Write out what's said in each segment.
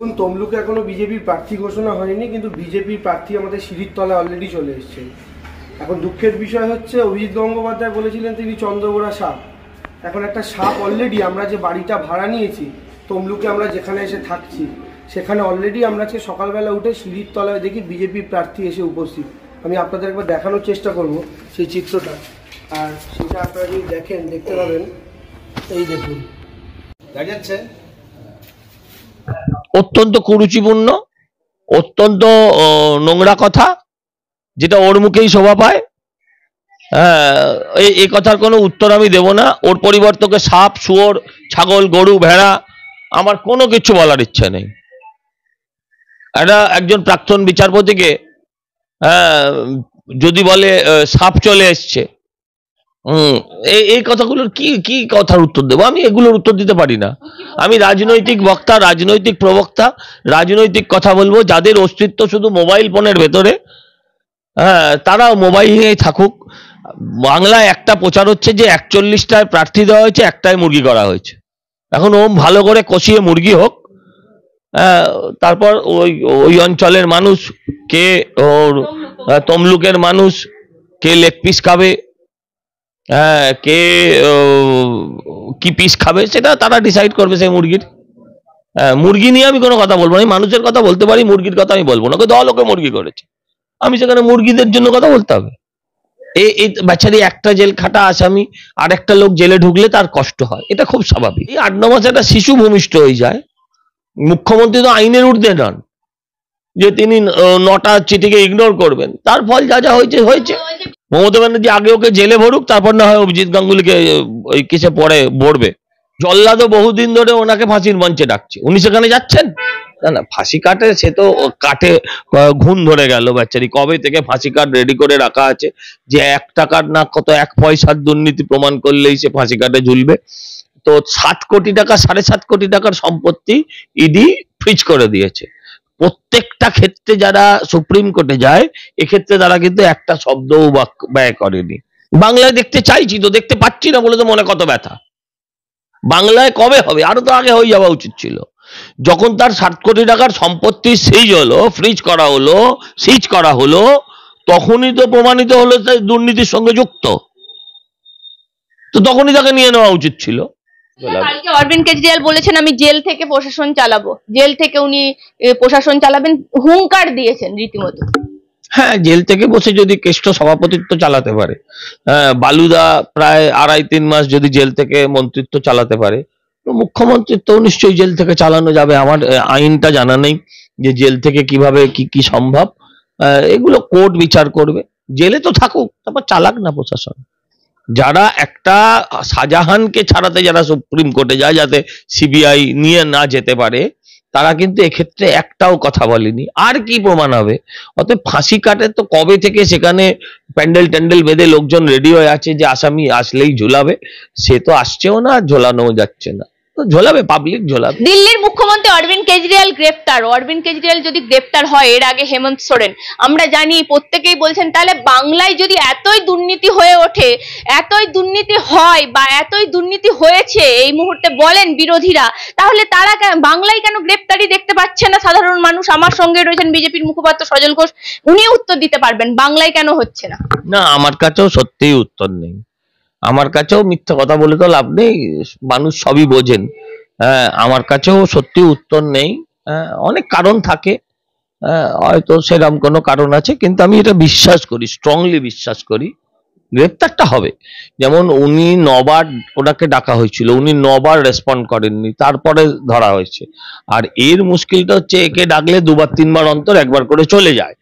তমলুকে এখনো বিজেপির প্রার্থী ঘোষণা হয়নি, কিন্তু বিজেপির প্রার্থী আমাদের সিঁড়ির তলায় অলরেডি চলে এসেছে। এখন দুঃখের বিষয় হচ্ছে অভিজিৎ গঙ্গোপাধ্যায় বলেছিলেন তিনি চন্দ্রবোড়া সাপ। এখন একটা সাপ অলরেডি আমরা যে বাড়িটা ভাড়া নিয়েছি তমলুকে, আমরা যেখানে এসে থাকছি সেখানে অলরেডি আমরা আজকে সকালবেলা উঠে সিঁড়ির তলায় দেখি বিজেপির প্রার্থী এসে উপস্থিত। আমি আপনাদের একবার দেখানোর চেষ্টা করব সেই চিত্রটা, আর সেটা আপনারা যদি দেখেন দেখতে পাবেন। এই দেখুন দাঁড়িয়ে যাচ্ছে, অত্যন্ত কুরুচিপূর্ণ, অত্যন্ত নোংরা কথা, যেটা ওর মুখেই শোভা পায়। এই কথার কোনো উত্তর আমি দেব না। ওর পরিবর্তকে সাপ, শুয়োর, ছাগল, গরু, ভেড়া, আমার কোনো কিছু বলার ইচ্ছে নেই। একজন প্রাক্তন বিচারপতিকে যদি বলে সাপ চলে এসছে, এই কথাগুলোর কি কথার উত্তর দেবো? আমি এগুলোর উত্তর দিতে পারি না। আমি রাজনৈতিক বক্তা, রাজনৈতিক প্রবক্তা, রাজনৈতিক কথা বলবো। যাদের অস্তিত্ব শুধু মোবাইল ফোনের ভেতরে, তারাও মোবাইল নিয়েই থাকুক। বাংলায় একটা প্রচার হচ্ছে যে 41টায় প্রার্থী দেওয়া হয়েছে, একটায় মুরগি করা হয়েছে। এখন ওম ভালো করে কষিয়ে মুরগি হোক, তারপর ওই অঞ্চলের মানুষ কে, ওর তমলুকের মানুষ কে লেগ পিস খাবে, কে কি পিস খাবে, সেটা তারা ডিসাইড করবে সেই মুরগির। মুরগি নিয়ে আমি কোনো কথা বলবো না। আমি মানুষের কথা বলতে পারি, মুরগির কথা আমি বলবো না। দল ওকে মুরগি করেছে, আমি সেখানে মুরগিদের জন্য কথা বলতে হবে? এই বেচারি একটা জেল খাটা আসামি, আর একটা লোক জেলে ঢুকলে তার কষ্ট হয়, এটা খুব স্বাভাবিক। এই 8-9 মাসে একটা শিশু ভূমিষ্ঠ হয়ে যায়। মুখ্যমন্ত্রী তো আইনের ঊর্ধ্বে নন যে তিনি 9টা চিঠিকে ইগনোর করবেন। তার ফল যা যা হয়েছে হয়েছে। মমতা ব্যানার্জি আগে ওকে জেলে ভরুক, তারপর না হয় অভিজিৎ গাঙ্গুলিকে ওই কিসে পরে ভরবে। জল্লাদও বহুদিন ধরে ওনাকে ফাঁসির মঞ্চে ডাকছে, উনি সেখানে যাচ্ছেন না? না, ফাঁসি কাটে, সে তো কাটে ঘুণ ধরে গেল বেচারি। কবে থেকে ফাঁসি কাট রেডি করে রাখা আছে, যে 1 টাকার না কত 1 পয়সার দুর্নীতি প্রমাণ করলেই সে ফাঁসি কাটে ঝুলবে। তো 7 কোটি টাকা, 7.5 কোটি টাকার সম্পত্তি ইডি ফ্রিজ করে দিয়েছে। প্রত্যেকটা ক্ষেত্রে যারা সুপ্রিম কোর্টে যায়, এক্ষেত্রে তারা কিন্তু একটা শব্দও ব্যয় করেনি। বাংলায় দেখতে চাইছি তো, দেখতে পাচ্ছি না বলে তো মনে কত ব্যথা। বাংলায় কবে হবে? আরো তো আগে হয়ে যাওয়া উচিত ছিল। যখন তার 7 কোটি টাকার সম্পত্তি সিজ হলো, ফ্রিজ করা হলো, সিজ করা হলো, তখনই তো প্রমাণিত হলো যে দুর্নীতির সঙ্গে যুক্ত। তো তখনই তাকে নিয়ে নেওয়া উচিত ছিল। কালকে অরবিন্দ কেজরিওয়াল বলেছেন আমি জেল থেকে প্রশাসন চালাবো, জেল থেকে উনি প্রশাসন চালাবেন, হুঙ্কার দিয়েছেন রীতিমতো। হ্যাঁ, জেল থেকে বসে যদি কেষ্ট সভাপতিত্ব চালাতে পারে, বালুদা প্রায় 2.5-3 মাস যদি জেল থেকে মন্ত্রিত্ব চালাতে পারে, তো মুখ্যমন্ত্রিত্ব নিশ্চয়ই জেল থেকে চালানো যাবে। আমার আইনটা জানা নেই যে জেল থেকে কিভাবে কি সম্ভব, এগুলো কোর্ট বিচার করবে। জেলে তো থাকুক, তারপর চালাক না প্রশাসন। যারা একটা শাহজাহানকে ছাড়াতে যারা সুপ্রিম কোর্টে যায় যাতে সিবিআই নিয়ে না যেতে পারে, তারা কিন্তু এক্ষেত্রে একটাও কথা বলেনি। আর কি প্রমাণ হবে? অতএব ফাঁসি কাটে তো কবে থেকে সেখানে প্যান্ডেল ট্যান্ডেল বেঁধে লোকজন রেডি হয়ে আছে যে আসামি আসলেই ঝোলাবে। সে তো আসছেও না, ঝোলানোও যাচ্ছে না, তো ঝোলাবে, পাবলিক ঝোলাবে। দিল্লির মুখ্যমন্ত্রী অরবিন্দ কেজরিওয়াল গ্রেফতার। অরবিন্দ কেজরিওয়াল যদি গ্রেফতার হয়, এর আগে হেমন্ত সোরেন, আমরা জানি প্রত্যেকেই বলছেন তাহলে বাংলায় যদি এতই দুর্নীতি হয়ে ওঠে, এতই দুর্নীতি হয় বা এতই দুর্নীতি হয়েছে এই মুহূর্তে বলেন বিরোধীরা, তাহলে তারা বাংলায় কেন গ্রেফতারি দেখতে পাচ্ছে না সাধারণ মানুষ? আমার সঙ্গে রয়েছেন বিজেপির মুখপাত্র সজল ঘোষ, উনি উত্তর দিতে পারবেন বাংলায় কেন হচ্ছে না। না, আমার কাছেও সত্যিই উত্তর নেই। আমার কাছেও মিথ্যা কথা বলে তো লাভ নেই, মানুষ সবই বোঝেন। আমার কাছেও সত্যি উত্তর নেই। অনেক কারণ থাকে, হয়তো সেরকম কোনো কারণ আছে, কিন্তু আমি এটা বিশ্বাস করি, স্ট্রংলি বিশ্বাস করি গ্রেপ্তারটা হবে। যেমন উনি 9বার ওনাকে ডাকা হয়েছিল, উনি 9বার রেসপন্ড করেননি, তারপরে ধরা হয়েছে। আর এর মুশকিলটা হচ্ছে একে ডাকলে 2-3 বার অন্তর একবার করে চলে যায়,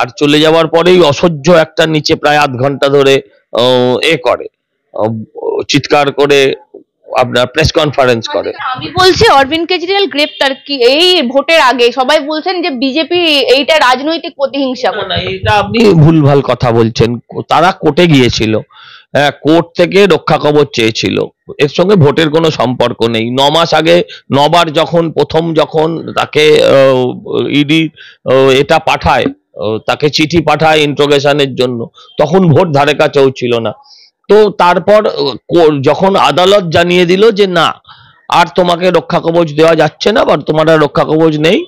আর চলে যাওয়ার পরেই অসহ্য একটা নিচে প্রায় আধ ঘন্টা ধরে করে চিৎকার করে আপনার প্রেস কনফারেন্স করে। আমি বলছি অরবিন্দ কেজরিওয়াল গ্রেপ্তার কি এই ভোটের আগে? সবাই বলছেন যে বিজেপি এইটা রাজনৈতিক প্রতিহিংসা। না, এটা আপনি ভুলভাল কথা বলছেন। তারা কোর্টে গিয়েছিল, কোর্ট থেকে রক্ষা কবচ চেয়েছিল, এর সঙ্গে ভোটের কোনো সম্পর্ক নেই। 9 মাস আগে 9বার যখন তাকে ইডি এটা পাঠায়, তাকে চিঠি পাঠায় ইন্ট্রোগেশনের জন্য, তখন ভোট ধারে কাছেও ছিল না। তো তারপর যখন আদালত জানিয়ে দিল যে না, আর তোমাকে রক্ষা কবচ দেওয়া যাচ্ছে না বা তোমার আর রক্ষা কবচ নেই,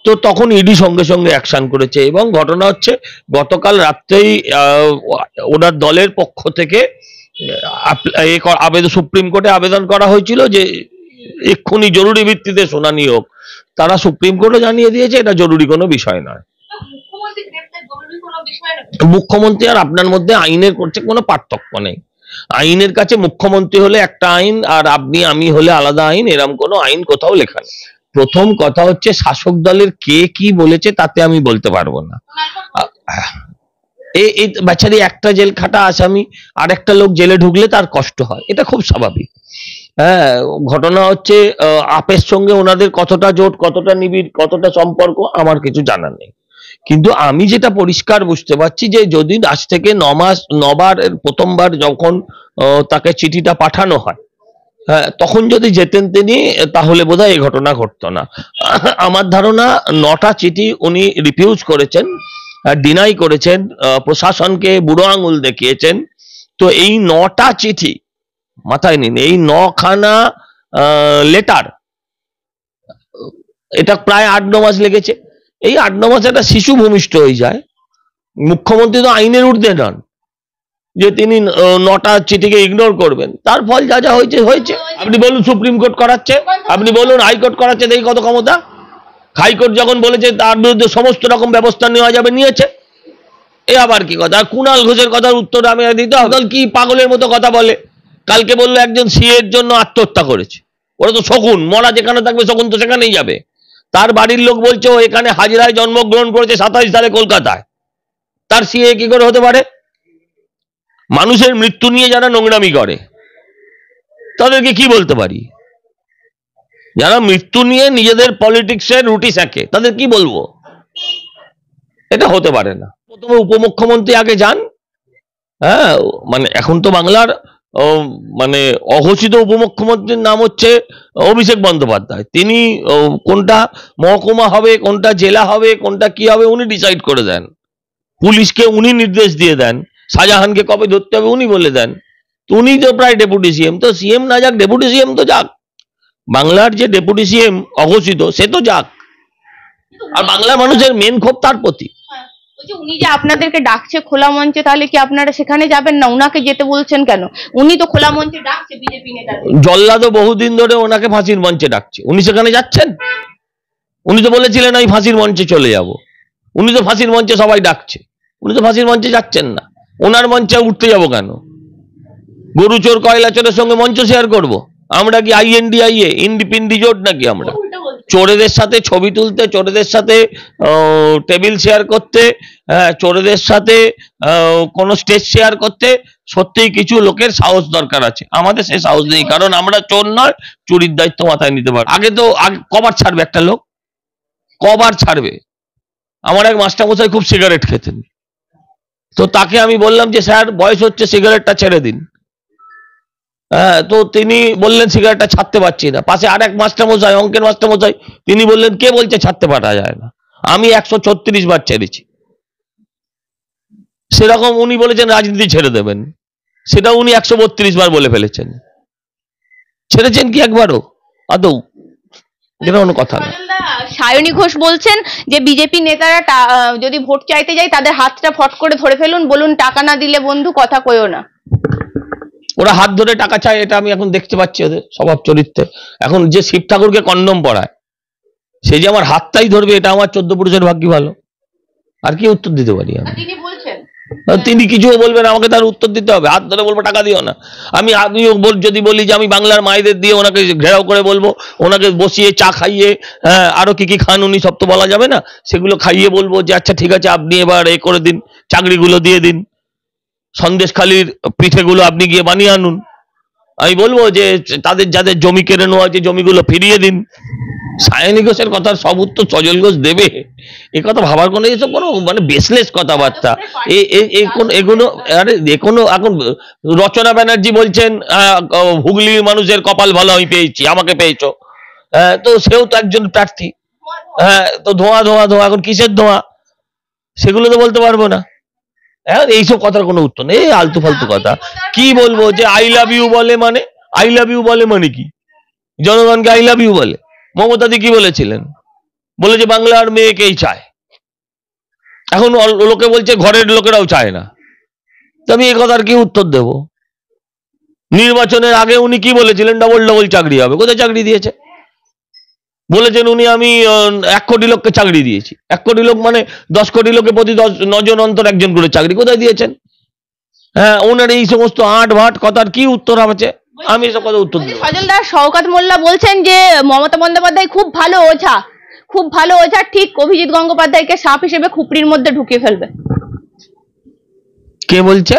তো তখন ইডি সঙ্গে সঙ্গে অ্যাকশন করেছে। এবং ঘটনা হচ্ছে গতকাল রাত্রেই ওনার দলের পক্ষ থেকে আবেদন সুপ্রিম কোর্টে আবেদন করা হয়েছিল যে এক্ষুনি জরুরি ভিত্তিতে শুনানি হোক। তারা সুপ্রিম কোর্টে জানিয়ে দিয়েছে এটা জরুরি কোনো বিষয় নয়। মুখ্যমন্ত্রী আর আপনার মধ্যে আইনের করছে কোনো পার্থক্য নেই। আইনের কাছে মুখ্যমন্ত্রী হলে একটা আইন আর আপনি আমি হলে আলাদা আইন, এরকম কোনো আইন কোথাও লেখা নেই। প্রথম কথা হচ্ছে শাসক দলের কে কি বলেছে তাতে আমি বলতে পারবো না। এই বেচারি একটা জেল খাটা আসামি আর একটা লোক জেলে ঢুকলে তার কষ্ট হয়, এটা খুব স্বাভাবিক। হ্যাঁ, ঘটনা হচ্ছে আপের সঙ্গে ওনাদের কতটা জোট, কতটা নিবিড়, কতটা সম্পর্ক আমার কিছু জানা নেই। কিন্তু আমি যেটা পরিষ্কার বুঝতে পারছি যে যদি আজ থেকে 9 মাস 9 বার প্রথমবার যখন তাকে চিঠিটা পাঠানো হয়, হ্যাঁ, তখন যদি যেতেন তিনি তাহলে বোধহয় এই ঘটনা ঘটতো না। আমার ধারণা 9টা চিঠি উনি রিফিউজ করেছেন, ডিনাই করেছেন, প্রশাসনকে বুড়ো আঙুল দেখিয়েছেন। তো এই 9টা চিঠি মাথায় নিন, এই 9খানা লেটার, এটা প্রায় 8-9 মাস লেগেছে। এই 8-9 মাসে একটা শিশু ভূমিষ্ঠ হয়ে যায়। মুখ্যমন্ত্রী তো আইনের ঊর্ধ্বে নন যে তিনি 9টা চিঠিকে ইগনোর করবেন। তার ফল যা যা হয়েছে হয়েছে। আপনি বলুন সুপ্রিম কোর্ট করাচ্ছে, আপনি বলুন হাইকোর্ট করাচ্ছে, দেখি কত ক্ষমতা। হাইকোর্ট যখন বলেছে তার বিরুদ্ধে সমস্ত রকম ব্যবস্থা নেওয়া যাবে, নিয়েছে। এ আবার কি কথা? কুণাল ঘোষের কথার উত্তর আমি দিতে হবে? কি পাগলের মতো কথা বলে। কালকে বললো একজন সিএ এর জন্য আত্মহত্যা করেছে। ওরা তো শকুন, মরা যেখানে থাকবে শকুন তো সেখানেই যাবে। তার বাড়ির লোক বলছে ও এখানে হাজিরায় জন্মগ্রহণ করেছে 27 সালে কলকাতায়, তার সিএ কি করে হতে পারে? মানুষের মৃত্যু নিয়ে যারা নোংরামি করে তাদেরকে কি বলতে পারি? যারা মৃত্যু নিয়ে নিজেদের পলিটিক্সের রুটি সেঁকে তাদের কি বলবো? এটা হতে পারে না। প্রথমে উপমুখ্যমন্ত্রী আগে যান। হ্যাঁ, মানে এখন তো বাংলার মানে অঘোষিত উপমুখ্যমন্ত্রীর নাম হচ্ছে অভিষেক বন্দ্যোপাধ্যায়। তিনি কোনটা মহকুমা হবে, কোনটা জেলা হবে, কোনটা কি হবে উনি ডিসাইড করে দেন। পুলিশকে উনি নির্দেশ দিয়ে দেন, শাহজাহানকে কবে ধরতে হবে উনি বলে দেন। তো উনি তো প্রায় ডেপুটি সিএম। তো সিএম না যাক, ডেপুটি সিএম তো যাক। বাংলার যে ডেপুটি সিএম অঘোষিত সে তো যাক। আর বাংলার মানুষের মেন ক্ষোভ তার প্রতি। উনি যে আপনাদেরকে ডাকছে খোলা মঞ্চে, তাহলে কি আপনারা সেখানে যাবেন না? উনাকে যেতে বলছেন কেন? উনি তো খোলা মঞ্চে ডাকছে বিজেপি নেতাদের। জল্লাদও বহুদিন ধরে ওনাকে ফাঁসির মঞ্চে ডাকছে, উনি সেখানে যাচ্ছেন? উনি তো বলেছিলেন আমি ফাঁসির মঞ্চে চলে যাব। উনি তো ফাঁসির মঞ্চে সবাই ডাকছে, উনি তো ফাঁসির মঞ্চে যাচ্ছেন না। ওনার মঞ্চে উঠতে যাব কেন? গরু চোর কয়লা চোরের সঙ্গে মঞ্চ শেয়ার করব? আমরা কি INDIA ইন্ডিপিন্ডি জোট নাকি? আমরা চোরেদের সাথে ছবি তুলতে, চোরেদের সাথে টেবিল শেয়ার করতে, চোরেদের সাথে কোনো স্টেজ শেয়ার করতে সত্যিই কিছু লোকের সাহস দরকার আছে। আমাদের সেই সাহস নেই, কারণ আমরা চোর নয়, চুরির দায়িত্ব মাথায় নিতে পারবো। আগে তো কবার ছাড়বে একটা লোক? কবার ছাড়বে? আমার এক মাস্টারমশাই খুব সিগারেট খেতেন, তো তাকে আমি বললাম যে স্যার বয়স হচ্ছে, সিগারেটটা ছেড়ে দিন। হ্যাঁ, তো তিনি বললেন সিগারেটটা ছাড়তে পারছি না। পাশে আর এক মাস্টারমশাই, অঙ্কের মাস্টারমশাই, তিনি বললেন কে বলছে ছাড়তে পারা যায় না? আমি 136 বার ছেড়েছি। সেরকম উনি বলেছেন রাজনীতি ছেড়ে দেবেন, সেটা উনি 132 বার বলে ফেলেছেন। ছেড়েছেন কি একবারও আদৌ? এটা কোনো কথা না। সায়নী ঘোষ বলছেন যে বিজেপি নেতারা যদি ভোট চাইতে যায় তাদের হাতটা ফট করে ধরে ফেলুন, বলুন টাকা না দিলে বন্ধু কথা কইও না। ওরা হাত ধরে টাকা চায়, এটা আমি এখন দেখতে পাচ্ছি ওদের স্বভাব চরিত্রে। এখন যে শিব ঠাকুরকে কন্ডম পড়ায় সে যে আমার হাতটাই ধরবে, এটা আমার 14 পুরুষের ভাগ্য ভালো। আর কি উত্তর দিতে পারি আমি? তিনি কিছুও বলবেন, আমাকে তার উত্তর দিতে হবে। হাত ধরে বলবো টাকা দিও না। আমিও যদি বলি যে আমি বাংলার মায়েদের দিয়ে ওনাকে ঘেরাও করে বলবো, ওনাকে বসিয়ে চা খাইয়ে, হ্যাঁ আরো কি কি খান উনি, সব তো বলা যাবে না। সেগুলো খাইয়ে বলবো যে আচ্ছা ঠিক আছে আপনি এবার এ করে দিন, চাকরিগুলো দিয়ে দিন, সন্দেশখালির পিঠেগুলো আপনি গিয়ে বানিয়ে আনুন। আমি বলবো যে তাদের যাদের জমি কেড়ে নেওয়া আছে জমিগুলো ফিরিয়ে দিন। সায়নী ঘোষের কথার সব উত্তর সজল ঘোষ দেবে, এ কথা ভাবার কোনো, এসব কোনো মানে বেসলেস কথাবার্তা। এগুলো আরে এখনো এখন রচনা ব্যানার্জি বলছেন হুগলির মানুষের কপাল ভালো, আমি পেয়েছি, আমাকে পেয়েছো। তো সেও তো একজন প্রার্থী। হ্যাঁ, তো ধোঁয়া ধোঁয়া ধোঁয়া, এখন কিসের ধোঁয়া সেগুলো তো বলতে পারবো না। হ্যাঁ, এইসব কথার কোনো উত্তর নেই, আলতু ফালতু কথা। কি বলবো যে আই লাভ ইউ বলে, মানে আই লাভ ইউ বলে মানে কি? জনগণকে আই লাভ ইউ বলে। মমতাদি কি বলেছিলেন? বলেছে বাংলার মেয়েকেই চায়। এখন লোকে বলছে ঘরের লোকেরাও চায় না। তো আমি এই কথার কি উত্তর দেব? নির্বাচনের আগে উনি কি বলেছিলেন? ডবল ডবল চাকরি হবে। কোথায় চাকরি দিয়েছে? বলেছেন উনি আমি 1 কোটি লোককে চাকরি দিয়েছি। 1 কোটি লোক মানে 10 কোটি লোকে প্রতি 9 জন অন্তর একজন করে চাকরি। কোথায় দিয়েছেন? হ্যাঁ, ওনার এই সমস্ত আট ভাট কথার কি উত্তর আছে? আমি এসব কথা উত্তর দেব। সজল দা, শওকত মোল্লা বলছেন যে মমতা বন্দ্যোপাধ্যায় খুব ভালো ওঝা, খুব ভালো ওঝা, ঠিক অভিজিৎ গঙ্গোপাধ্যায়কে সাপ হিসেবে খুপড়ির মধ্যে ঢুকিয়ে ফেলবে। কে বলছে?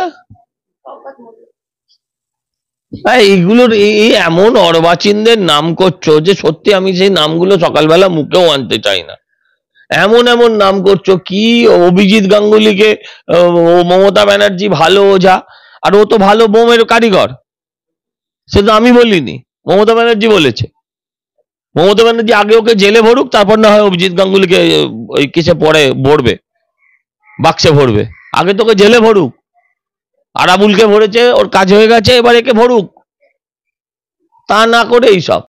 এইগুলোর এই এমন অর্বাচীনদের নাম করছো যে সত্যি আমি সেই নামগুলো সকালবেলা মুখেও আনতে চাই না। এমন এমন নাম করছো, কি অভিজিৎ গাঙ্গুলিকে মমতা ব্যানার্জি ভালো ওঝা, আর ও তো ভালো বোমের কারিগর। সে তো আমি বলিনি, মমতা ব্যানার্জি বলেছে। মমতা ব্যানার্জি আগে ওকে জেলে ভরুক, তারপর না হয় অভিজিৎ গাঙ্গুলিকে ওই কিসে পরে ভরবে, বাক্সে ভরবে। আগে তোকে জেলে ভরুক। আরাবুলকে ভরেছে, ওর কাজ হয়ে গেছে, এবার একে ভরুক। তা না করে এইসব